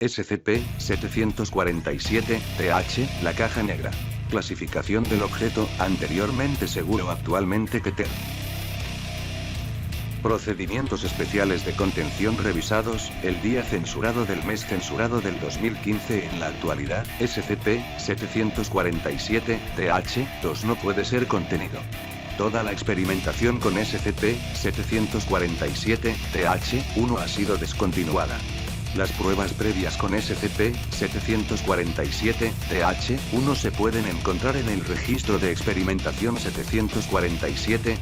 SCP-747-TH, la caja negra. Clasificación del objeto, anteriormente seguro, actualmente Keter. Procedimientos especiales de contención revisados, el día censurado del mes censurado del 2015. En la actualidad, SCP-747-TH2 no puede ser contenido. Toda la experimentación con SCP-747-TH1 ha sido descontinuada. Las pruebas previas con SCP-747-TH1 se pueden encontrar en el registro de experimentación 747-1-5.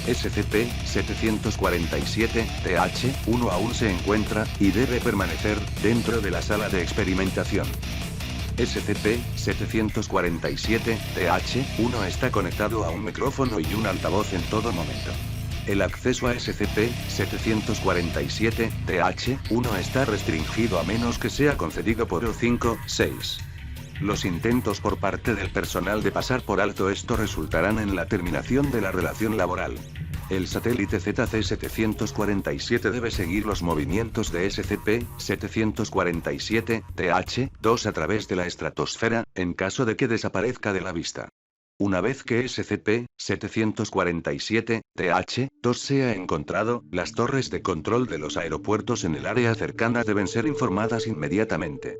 SCP-747-TH1 aún se encuentra, y debe permanecer, dentro de la sala de experimentación. SCP-747-TH1 está conectado a un micrófono y un altavoz en todo momento. El acceso a SCP-747-TH1 está restringido a menos que sea concedido por O5-6. Los intentos por parte del personal de pasar por alto esto resultarán en la terminación de la relación laboral. El satélite ZC-747 debe seguir los movimientos de SCP-747-TH2 a través de la estratosfera, en caso de que desaparezca de la vista. Una vez que SCP-747-TH2 sea encontrado, las torres de control de los aeropuertos en el área cercana deben ser informadas inmediatamente.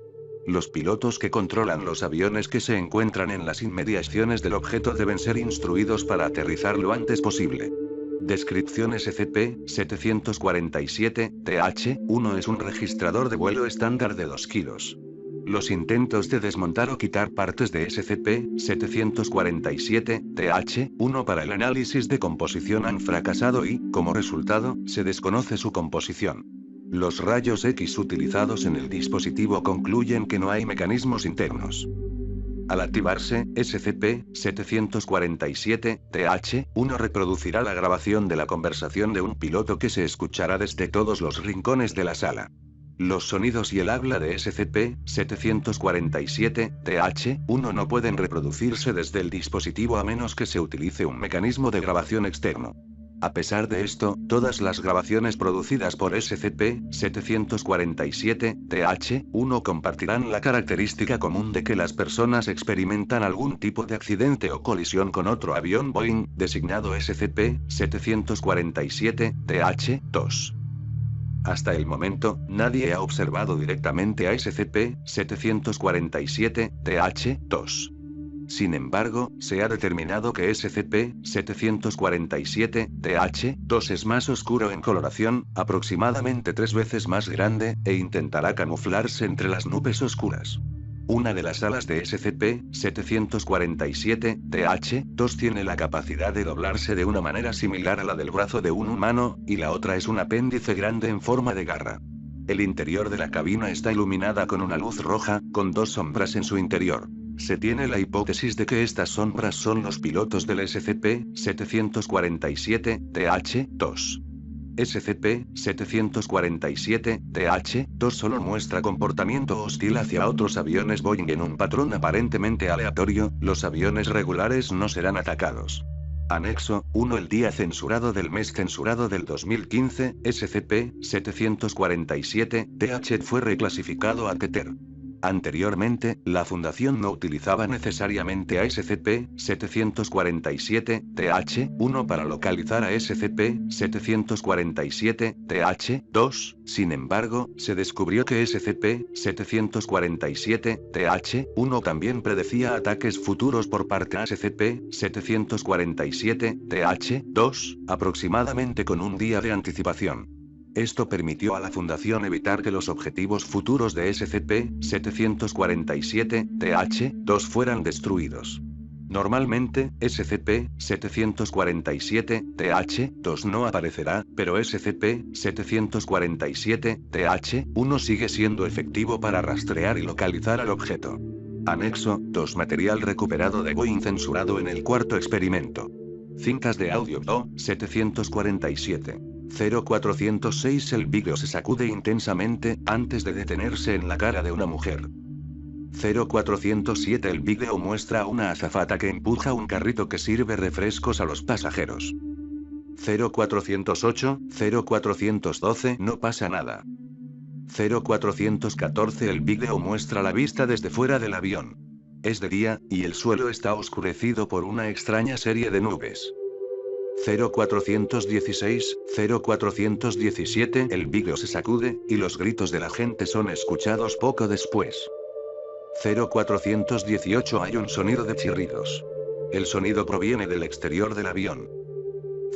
Los pilotos que controlan los aviones que se encuentran en las inmediaciones del objeto deben ser instruidos para aterrizar lo antes posible. Descripción: SCP-747-TH1 es un registrador de vuelo estándar de 2 kilos. Los intentos de desmontar o quitar partes de SCP-747-TH1 para el análisis de composición han fracasado y, como resultado, se desconoce su composición. Los rayos X utilizados en el dispositivo concluyen que no hay mecanismos internos. Al activarse, SCP-747-TH1 reproducirá la grabación de la conversación de un piloto que se escuchará desde todos los rincones de la sala. Los sonidos y el habla de SCP-747-TH1 no pueden reproducirse desde el dispositivo a menos que se utilice un mecanismo de grabación externo. A pesar de esto, todas las grabaciones producidas por SCP-747-TH1 compartirán la característica común de que las personas experimentan algún tipo de accidente o colisión con otro avión Boeing, designado SCP-747-TH2. Hasta el momento, nadie ha observado directamente a SCP-747-TH2. Sin embargo, se ha determinado que SCP-747-TH2 es más oscuro en coloración, aproximadamente 3 veces más grande, e intentará camuflarse entre las nubes oscuras. Una de las alas de SCP-747-TH2 tiene la capacidad de doblarse de una manera similar a la del brazo de un humano, y la otra es un apéndice grande en forma de garra. El interior de la cabina está iluminada con una luz roja, con 2 sombras en su interior. Se tiene la hipótesis de que estas sombras son los pilotos del SCP-747-TH2. SCP-747-TH2 solo muestra comportamiento hostil hacia otros aviones Boeing en un patrón aparentemente aleatorio. Los aviones regulares no serán atacados. Anexo 1. El día censurado del mes censurado del 2015, SCP-747-TH fue reclasificado a Keter. Anteriormente, la Fundación no utilizaba necesariamente a SCP-747-TH1 para localizar a SCP-747-TH2, sin embargo, se descubrió que SCP-747-TH1 también predecía ataques futuros por parte de SCP-747-TH2, aproximadamente con un día de anticipación. Esto permitió a la Fundación evitar que los objetivos futuros de SCP-747-TH2 fueran destruidos. Normalmente, SCP-747-TH2 no aparecerá, pero SCP-747-TH1 sigue siendo efectivo para rastrear y localizar al objeto. Anexo 2. Material recuperado de Boeing censurado en el cuarto experimento. Cintas de audio O-747. 0406. El vídeo se sacude intensamente, antes de detenerse en la cara de una mujer. 0407. El vídeo muestra a una azafata que empuja un carrito que sirve refrescos a los pasajeros. 0408, 0412 no pasa nada. 0414 el vídeo muestra la vista desde fuera del avión. Es de día, y el suelo está oscurecido por una extraña serie de nubes. 0416, 0417 el vídeo se sacude, y los gritos de la gente son escuchados poco después. 0418 hay un sonido de chirridos. El sonido proviene del exterior del avión.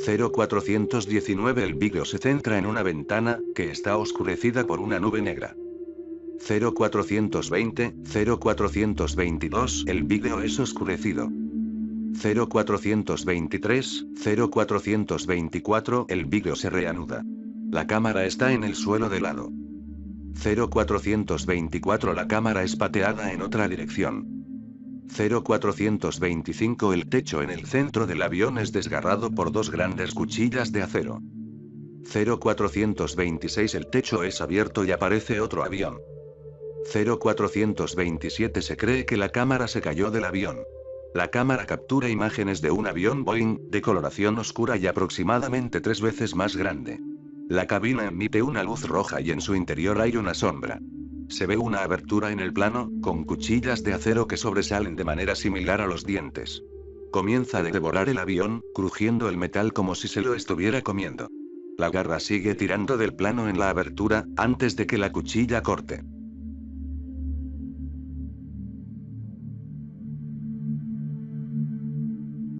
0419 el vídeo se centra en una ventana, que está oscurecida por una nube negra. 0420, 0422 el vídeo es oscurecido. 0423, 0424 el vídeo se reanuda. La cámara está en el suelo de lado. 0424 la cámara es pateada en otra dirección. 0425 el techo en el centro del avión es desgarrado por dos grandes cuchillas de acero. 0426 el techo es abierto y aparece otro avión. 0427 se cree que la cámara se cayó del avión. La cámara captura imágenes de un avión Boeing, de coloración oscura y aproximadamente 3 veces más grande. La cabina emite una luz roja y en su interior hay una sombra. Se ve una abertura en el plano, con cuchillas de acero que sobresalen de manera similar a los dientes. Comienza a devorar el avión, crujiendo el metal como si se lo estuviera comiendo. La garra sigue tirando del plano en la abertura, antes de que la cuchilla corte.